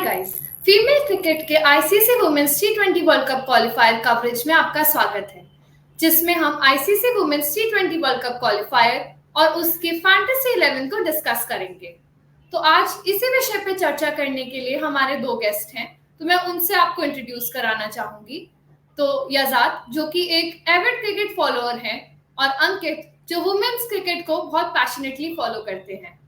Guys, female cricket के ICC women's टी20 world cup qualifier coverage में आपका स्वागत है, जिसमें हम आईसीसी वुमेन्स टी20 वर्ल्ड कप क्वालिफायर और उसके फैंटेसी 11 को डिस्कस करेंगे। तो आज इसी विषय पे चर्चा करने के लिए हमारे दो गेस्ट हैं, तो मैं उनसे आपको इंट्रोड्यूस कराना चाहूंगी। तो यजाद, जो कि एक एविड क्रिकेट फॉलोअर हैं, और अंकित, जो वुमेन्स क्रिकेट को बहुत पैशनेटली फॉलो करते हैं।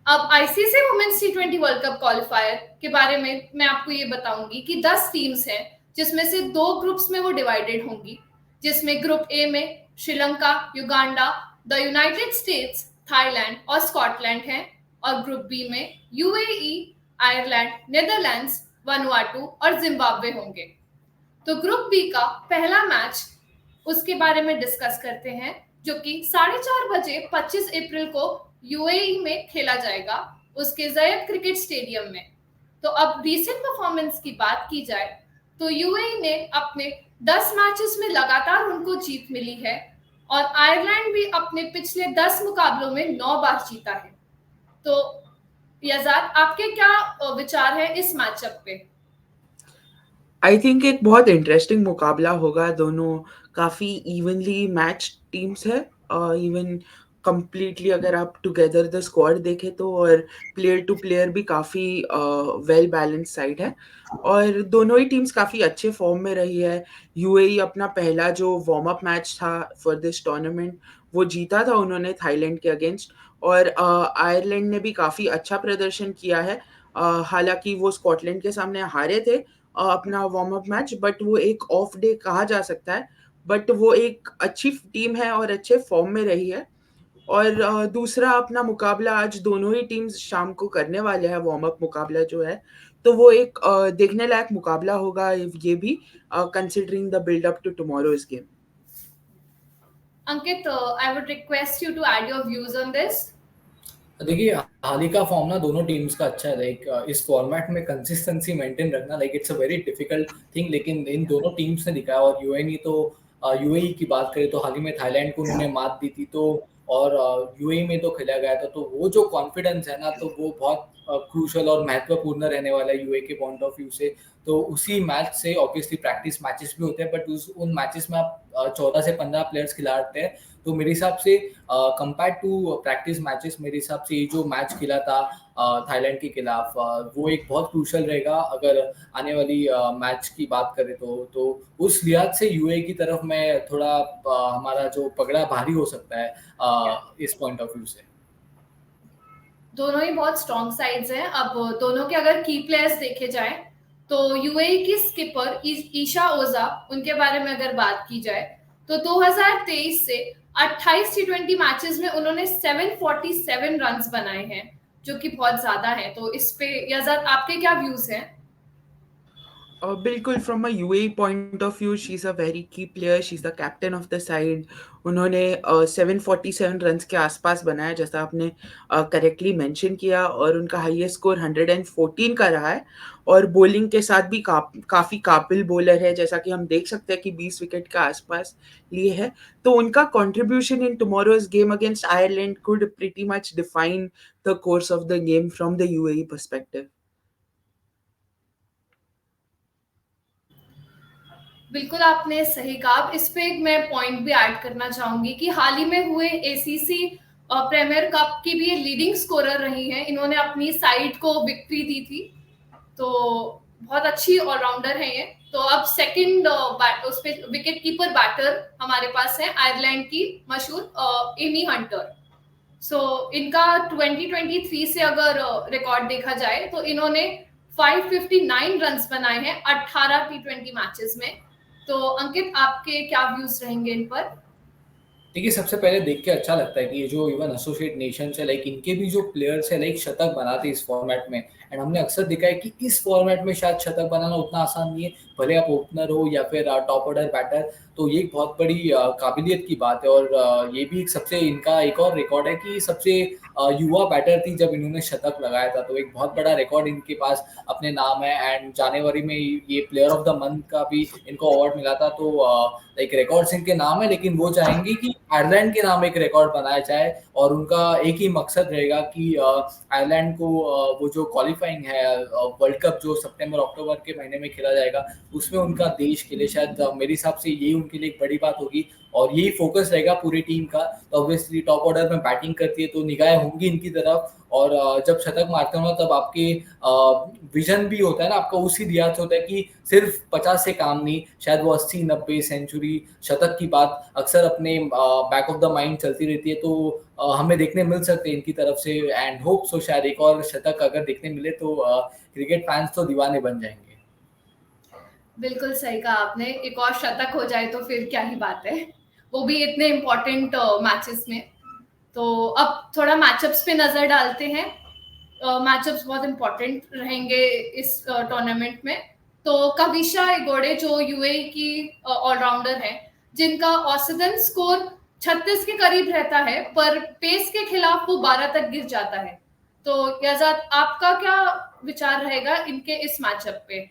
अब आईसीसी वुमेन्स टी20 वर्ल्ड कप क्वालिफायर के बारे में मैं आपको ये बताऊंगी कि 10 टीम्स हैं, जिसमें से 2 ग्रुप्स में वो डिवाइडेड होंगी, जिसमें ग्रुप ए में Sri Lanka, Uganda, the United states, Thailand और स्कॉटलैंड है, और ग्रुप बी में यूएई, आयरलैंड, नीदरलैंड्स, वनुआटू और जिम्बाब्वे होंगे। तो ग्रुप बी का पहला मैच उसके बारे में डिस्कस करते हैं, जो कि 4:30 बजे 25 अप्रैल को यूएई में खेला जाएगा, उसके ज़ायद क्रिकेट स्टेडियम में। तो अब रीसेंट परफॉर्मेंस की बात की जाए तो यूएई ने अपने 10 मैचेस में लगातार उनको जीत मिली है, और आयरलैंड भी अपने पिछले 10 मुकाबलों में 9 बार जीता है। तो यजाद, आपके क्या विचार है इस मैचअप पे? आई थिंक एक बहुत इंटरेस्टिंग मुकाबला होगा। दोनों काफ़ी इवनली मैच टीम्स है, इवन कंप्लीटली अगर आप टुगेदर द स्क्वाड देखें तो, और प्लेयर टू प्लेयर भी काफ़ी वेल बैलेंस साइड है, और दोनों ही टीम्स काफ़ी अच्छे फॉर्म में रही है। यूएई अपना पहला जो वार्म अप मैच था फॉर दिस टूर्नामेंट वो जीता था उन्होंने थाईलैंड के अगेंस्ट, और आयरलैंड ने भी काफ़ी अच्छा प्रदर्शन किया है। हालांकि वो स्कॉटलैंड के सामने हारे थे अपना वार्म अप मैच, बट वो एक ऑफ डे कहा जा सकता है, बट वो एक अच्छी टीम है और अच्छे फॉर्म में रही है। और दूसरा अपना मुकाबला आज दोनों ही टीम्स शाम को करने वाले हैं, वार्म अप मुकाबला जो है, तो वो एक देखने लायक मुकाबला होगा ये भी, considering the build up to tomorrow's game. Ankit, I would request you to add your views on this. देखिए, हाल ही का फॉर्म ना दोनों टीम्स का अच्छा है। लाइक इस फॉर्मेट में कंसिस्टेंसी मेंटेन रखना, like it's a very difficult thing, लेकिन इन दोनों टीम्स ने दिखाया। और यूएई तो यूएई की बात करें तो हाल ही में थाईलैंड को उन्होंने मात दी थी, तो और यूएई में तो खेला गया था, तो वो जो कॉन्फिडेंस है ना, तो वो बहुत क्रूशल और महत्वपूर्ण रहने वाला है यूएई के पॉइंट ऑफ व्यू से। तो उसी मैच से ऑब्वियसली प्रैक्टिस मैचेस भी होते हैं, बट उन मैचेस में आप 14 से 15 प्लेयर्स खिलाते हैं, तो मेरे हिसाब से कंपेयर टू प्रैक्टिस मैचेस, मेरे हिसाब से ये जो मैच खेला था थाईलैंड के खिलाफ, वो एक बहुत क्रूशल रहेगा अगर आने वाली मैच की बात करें तो उस लिहाज से यूएई की तरफ में थोड़ा हमारा जो पगड़ा भारी हो सकता है इस पॉइंट ऑफ व्यू से। दोनों ही बहुत स्ट्रॉन्ग साइड्स हैं। अब दोनों के अगर की प्लेयर्स देखे जाए तो यूएई की स्किपर ईशा ओजा, उनके बारे में अगर बात की जाए तो 2023 से 28 टी20 मैचेस में उन्होंने 747 रन्स बनाए हैं, जो कि बहुत ज्यादा है। तो इस पे यजाद, आपके क्या व्यूज हैं? बिल्कुल, from a UAE point of view she is a very key player, she is the captain of the side. उन्होंने 747 रन्स के आसपास बनाया, जैसा आपने करेक्टली मेंशन किया, और उनका हाईएस्ट स्कोर 114 का रहा है, और बॉलिंग के साथ भी काफ़ी काबिल बॉलर है, जैसा कि हम देख सकते हैं कि 20 विकेट के आसपास लिए है। तो उनका contribution in tomorrow's game against Ireland could pretty much define the course of the game from the UAE perspective. बिल्कुल, आपने सही कहा। इस पे मैं पॉइंट भी ऐड करना चाहूंगी कि हाल ही में हुए एसीसी प्रीमियर कप की भी लीडिंग स्कोरर रही हैं। इन्होंने अपनी साइड को विक्ट्री दी थी, तो बहुत अच्छी ऑलराउंडर है ये। तो अब सेकंड उस पे विकेट कीपर बैटर हमारे पास है आयरलैंड की मशहूर एमी हंटर। इनका 2023 से अगर रिकॉर्ड देखा जाए तो इन्होंने 559 रन्स बनाए हैं 18 टी20 मैचेस में। तो अंकित, आपके क्या व्यूज रहेंगे इन पर? देखिए, सबसे पहले देख के अच्छा लगता है कि ये जो इवन एसोसिएट नेशंस है, लाइक इनके भी जो प्लेयर्स है लाइक शतक बनाते इस फॉर्मेट में। एंड हमने अक्सर देखा है कि इस फॉर्मेट में शायद शतक बनाना उतना आसान नहीं है, भले आप ओपनर हो या फिर टॉप ऑर्डर बैटर। तो ये एक बहुत बड़ी काबिलियत की बात है। और ये भी सबसे इनका एक और रिकॉर्ड है कि सबसे युवा बैटर थी जब इन्होंने शतक लगाया था, तो एक बहुत बड़ा रिकॉर्ड इनके पास अपने नाम है। एंड जनवरी में ये प्लेयर ऑफ द मंथ का भी इनको अवार्ड मिला था। तो लाइक रिकॉर्ड्स इनके नाम है, लेकिन वो चाहेंगे कि आयरलैंड के नाम एक रिकॉर्ड बनाया जाए, और उनका एक ही मकसद रहेगा कि आयरलैंड को वो जो क्वालिफाइंग है वर्ल्ड कप जो सितंबर अक्टूबर के महीने में खेला जाएगा, उसमें उनका देश के लिए शायद मेरे हिसाब से यही उनके लिए एक बड़ी बात होगी, और यही फोकस रहेगा पूरी टीम का। तो ऑब्वियसली टॉप ऑर्डर में बैटिंग करती है तो निगाहें होंगी इनकी तरफ, और जब शतक मारते हो तब आपके विजन भी होता है ना आपका, उसी लिहाज से होता है कि सिर्फ 50 से काम नहीं, शायद वो 80-90 सेंचुरी शतक की बात अक्सर अपने बैक ऑफ द माइंड चलती रहती है। तो हमें देखने मिल सकते हैं इनकी तरफ से, एंड होप सो शायद एक और शतक अगर देखने मिले तो क्रिकेट फैंस तो दीवाने बन जाएंगे। बिल्कुल सही कहा आपने, एक और शतक हो जाए तो फिर क्या ही बात है, वो भी इतने इम्पोर्टेंट मैचेस में। तो अब थोड़ा मैचअप्स पे नजर डालते हैं। मैचअप्स बहुत इम्पोर्टेंट रहेंगे इस टूर्नामेंट में। तो कविशा इगोड़े जो यूएई की ऑलराउंडर है, जिनका औसतन स्कोर 36 के करीब रहता है, पर पेस के खिलाफ वो 12 तक गिर जाता है। तो यजाद, आपका क्या विचार रहेगा इनके इस मैचअप पे?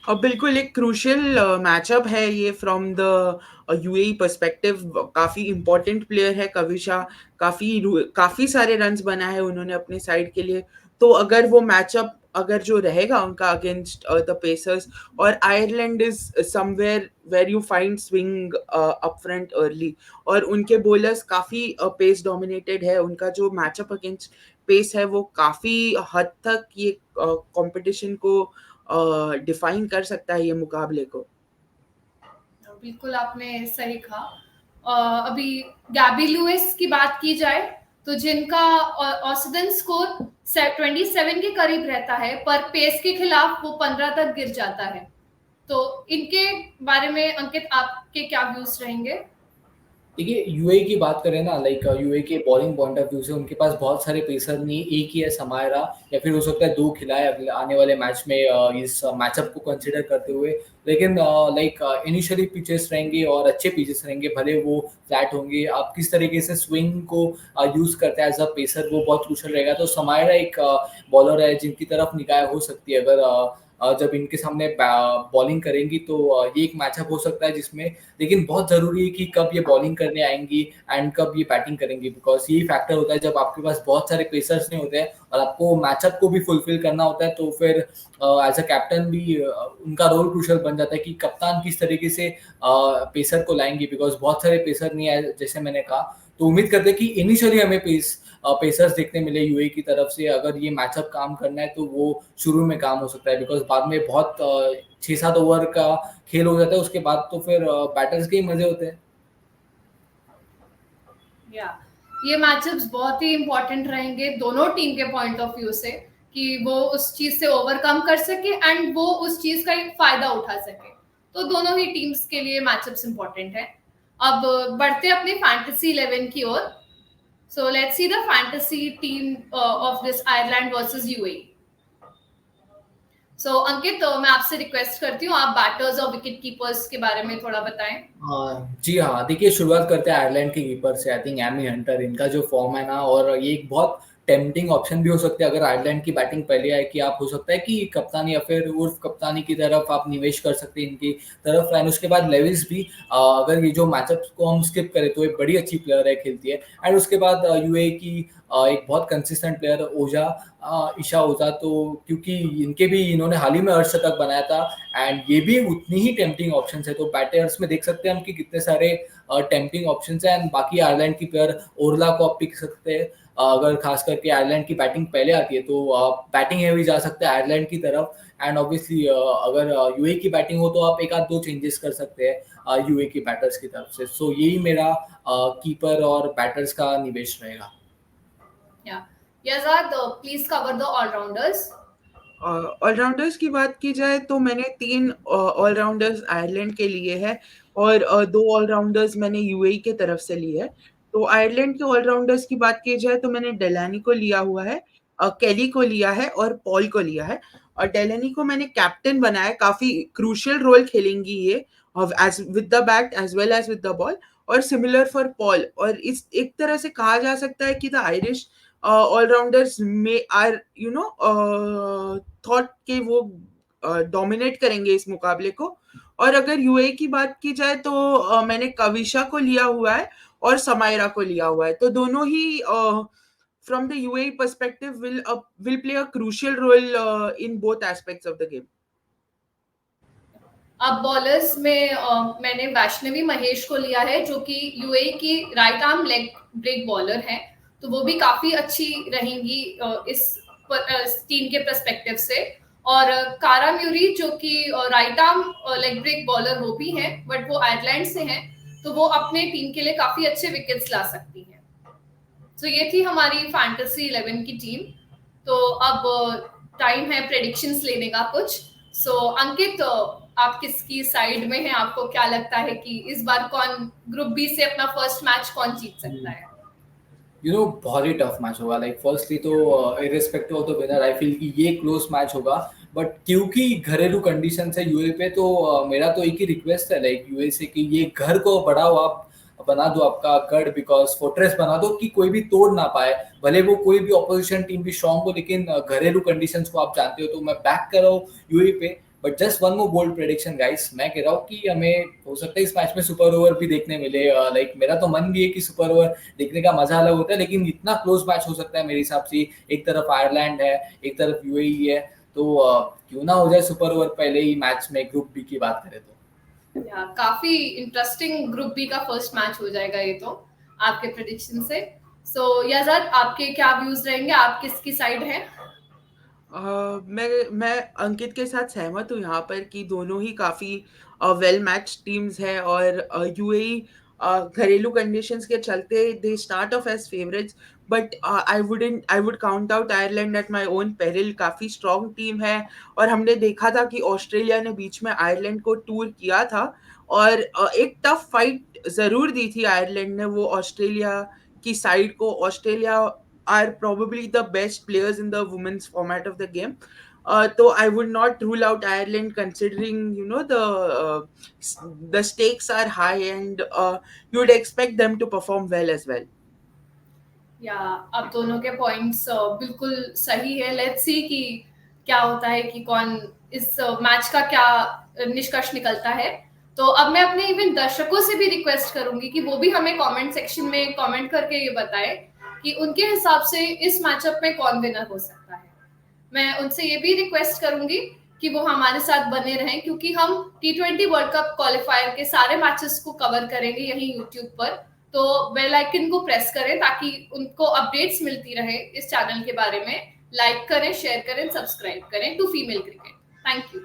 अब बिल्कुल एक क्रूशियल मैचअप है ये फ्रॉम द यूएई पर्सपेक्टिव। काफ़ी इम्पोर्टेंट प्लेयर है कविशा, काफ़ी सारे रन्स बना है उन्होंने अपने साइड के लिए। तो अगर वो मैचअप अगर जो रहेगा उनका अगेंस्ट द पेसर्स, और Ireland is somewhere where you find swing up front early, और उनके बॉलर्स काफ़ी पेस डोमिनेटेड है। उनका जो मैचअप अगेंस्ट पेस है वो काफ़ी हद तक ये कंपटीशन को डिफाइन कर सकता है, ये मुकाबले को। बिल्कुल आपने सही कहा। अभी गैबी लुइस की बात की जाए तो जिनका औसतन स्कोर 27 के करीब रहता है, पर पेस के खिलाफ वो 15 तक गिर जाता है। तो इनके बारे में अंकित आपके क्या व्यूज रहेंगे? देखिए यूएई की बात करें ना, लाइक यूएई के बॉलिंग पॉइंट ऑफ व्यू से उनके पास बहुत सारे पेसर नहीं, एक ही है समायरा, या फिर हो सकता है 2 खिलाए अगले आने वाले मैच में इस मैचअप को कंसिडर करते हुए। लेकिन लाइक इनिशियली पिचेस रहेंगे और अच्छे पिचेस रहेंगे, भले वो फ्लैट होंगे, आप किस तरीके से स्विंग को यूज करते हैं एज अ पेसर वो बहुत क्रूशियल रहेगा। तो समायरा एक बॉलर है जिनकी तरफ निगाह हो सकती है अगर जब इनके सामने बॉलिंग करेंगी, तो ये एक मैचअप हो सकता है जिसमें, लेकिन बहुत ज़रूरी है कि कब ये बॉलिंग करने आएंगी एंड कब ये बैटिंग करेंगी, बिकॉज यही फैक्टर होता है जब आपके पास बहुत सारे पेसर्स नहीं होते हैं और आपको मैचअप को भी फुलफिल करना होता है, तो फिर एज अ कैप्टन भी उनका रोल क्रूशल बन जाता है कि कप्तान किस तरीके से पेसर को लाएंगे, बिकॉज बहुत सारे पेसर नहीं आए जैसे मैंने कहा। तो उम्मीद करते हैं कि इनिशियली हमें पेसर्स देखने मिले यूएई की तरफ से। अगर ये मैचअप काम करना है तो वो शुरू में काम हो सकता है, बिकॉज बाद में बहुत 6-7 ओवर का खेल हो जाता है, उसके बाद तो फिर बैटर्स के ही मजे होते हैं। या ये मैचअप्स बहुत ही इम्पोर्टेंट रहेंगे दोनों टीम के पॉइंट ऑफ व्यू से, कि वो उस चीज से ओवरकम कर सके एंड वो उस चीज का एक फायदा उठा सके। तो दोनों ही टीम्स के लिए मैचअप्स इम्पोर्टेंट है। अब बढ़ते अपने फैंटेसी 11 की ओर। So let's see the fantasy team of this Ireland versus UAE. So Ankit, तो मैं आपसे रिक्वेस्ट करती हूँ, आप बैटर्स और विकेट कीपर्स के बारे में थोड़ा बताएं। जी हाँ, देखिए शुरुआत करते हैं आयरलैंड के कीपर से। आई थिंक एमी हंटर, इनका जो फॉर्म है ना, और ये एक बहुत टेम्पटिंग ऑप्शन भी हो सकता है अगर आयरलैंड की बैटिंग पहले आए, कि आप हो सकता है कि कप्तान या फिर उर्फ कप्तानी की तरफ आप निवेश कर सकते हैं इनकी तरफ। एंड उसके बाद लेविस भी, अगर ये जो मैचअप को हम स्किप करें तो एक बड़ी अच्छी प्लेयर है, खेलती है। एंड उसके बाद यूए की एक बहुत कंसिस्टेंट प्लेयर ओजा, ईशा ओजा, तो क्योंकि इनके भी इन्होंने हाल ही में अर्धशतक बनाया था, एंड ये भी उतनी ही टेम्पटिंग ऑप्शन है। तो बैटर्स में देख सकते हैं हम कि कितने सारे टेम्पटिंग ऑप्शन है। एंड बाकी आयरलैंड की प्लेयर ओरला को आप पिक सकते हैं, अगर खास करके आयरलैंड की बैटिंग पहले आती है तो बैटिंग हैवी जा सकते हैं आयरलैंड की तरफ। एंड ऑब्वियसली अगर यूए की बैटिंग हो तो आप एक आध 2 चेंजेस कर सकते हैं यूए की बैटर्स की तरफ से। सो यही मेरा कीपर और बैटर्स का निवेश रहेगा। Yazad, please cover the allrounders. Allrounders की बात की जाए तो मैंने 3 ऑलराउंडर्स आयरलैंड के लिए है, और 2 ऑलराउंडर्स मैंने यूएई के तरफ से लिए है। तो आयरलैंड के ऑलराउंडर्स की बात की जाए तो मैंने डेलानी को लिया हुआ है, केली को लिया है और पॉल को लिया है। और डेलानी को मैंने कैप्टन बनाया, काफी क्रूशियल रोल खेलेंगी ये, as with the bat as well as with the ball, और similar for Paul. और इस एक तरह से कहा जा सकता है कि the Irish all-rounders may are thought के वो dominate करेंगे इस मुकाबले को. और अगर यूए की बात की जाए तो मैंने कविशा को लिया हुआ है और समायरा को लिया हुआ है, तो दोनों ही from the UAE perspective will play a crucial role in both aspects of the game. अब बॉलर्स में मैंने वैष्णवी महेश को लिया है, जो कि यूएई की right arm leg break bowler है, तो वो भी काफी अच्छी रहेंगी इस टीम के पर्सपेक्टिव से. और कारा म्यूरी जो कि right arm leg break bowler वो भी है, बट वो आयरलैंड से हैं, तो वो अपने टीम के लिए काफी अच्छे विकेट्स ला सकती हैं. तो ये थी हमारी फैंटेसी 11 की टीम. तो अब टाइम है प्रेडिक्शंस लेने का कुछ. सो अंकित, आप किसकी साइड में हैं? आपको क्या लगता है कि इस बार कौन ग्रुप बी से अपना फर्स्ट मैच कौन जीत सकता है? बहुत ही टफ मैच होगा. लाइक फर्स्टली तो irrespective of the winner I feel कि ये क्लोज मैच होगा, बट क्योंकि घरेलू कंडीशन है यूए पे, तो मेरा तो एक ही रिक्वेस्ट है लाइक यूए से कि ये घर को बढ़ाओ, आप बना दो आपका गढ़, बिकॉज फोर्ट्रेस बना दो कि कोई भी तोड़ ना पाए. भले वो कोई भी ऑपोजिशन टीम भी स्ट्रॉन्ग हो, लेकिन घरेलू कंडीशंस को आप जानते हो. तो मैं बैक कर रहा हूँ यूए पे. But just one more bold prediction guys, मैं कह रहा हूँ कि हमें हो सकता है इस मैच में सुपर ओवर भी देखने मिले. लाइक मेरा तो मन भी है कि सुपर ओवर देखने का मजा अलग होता है, लेकिन इतना क्लोज मैच हो सकता है मेरे हिसाब से. एक तरफ आयरलैंड है, एक तरफ यूएई है, तो क्यों ना हो जाए सुपर ओवर पहले ही मैच में. ग्रुप बी की बात करें तो काफी इंटरेस्टिंग ग्रुप बी का फर्स्ट मैच हो जाएगा ये तो आपके प्रेडिक्शन से. सो याज़ाद, आपके क्या व्यूज रहेंगे? आप किसकी साइड हैं? मैं अंकित के साथ सहमत हूँ यहाँ पर कि दोनों ही काफ़ी वेल मैच टीम्स हैं, और यूएई घरेलू कंडीशंस के चलते they start off as favourites, but I would count out Ireland at my own peril. काफ़ी स्ट्रॉन्ग टीम है, और हमने देखा था कि ऑस्ट्रेलिया ने बीच में आयरलैंड को टूर किया था, और एक टफ फाइट ज़रूर दी थी आयरलैंड ने वो ऑस्ट्रेलिया की साइड को. Australia are probably the best players in the women's format of the game. So I would not rule out Ireland, considering the stakes are high, and you would expect them to perform well as well. अब दोनों के points बिल्कुल सही है. Let's see कि क्या होता है, कि कौन इस मैच का क्या निष्कर्ष निकलता है. तो अब मैं अपने इवन दर्शकों से भी रिक्वेस्ट करूंगी कि वो भी हमें कमेंट सेक्शन में कमेंट करके ये बताएं कि उनके हिसाब से इस मैचअप में कौन विनर हो सकता है. मैं उनसे ये भी रिक्वेस्ट करूंगी कि वो हमारे साथ बने रहें, क्योंकि हम T20 वर्ल्ड कप क्वालिफायर के सारे मैचेस को कवर करेंगे यहीं यूट्यूब पर. तो बेल आइकन को प्रेस करें ताकि उनको अपडेट्स मिलती रहे इस चैनल के बारे में. लाइक करें, शेयर करें, सब्सक्राइब करें to female cricket. Thank you.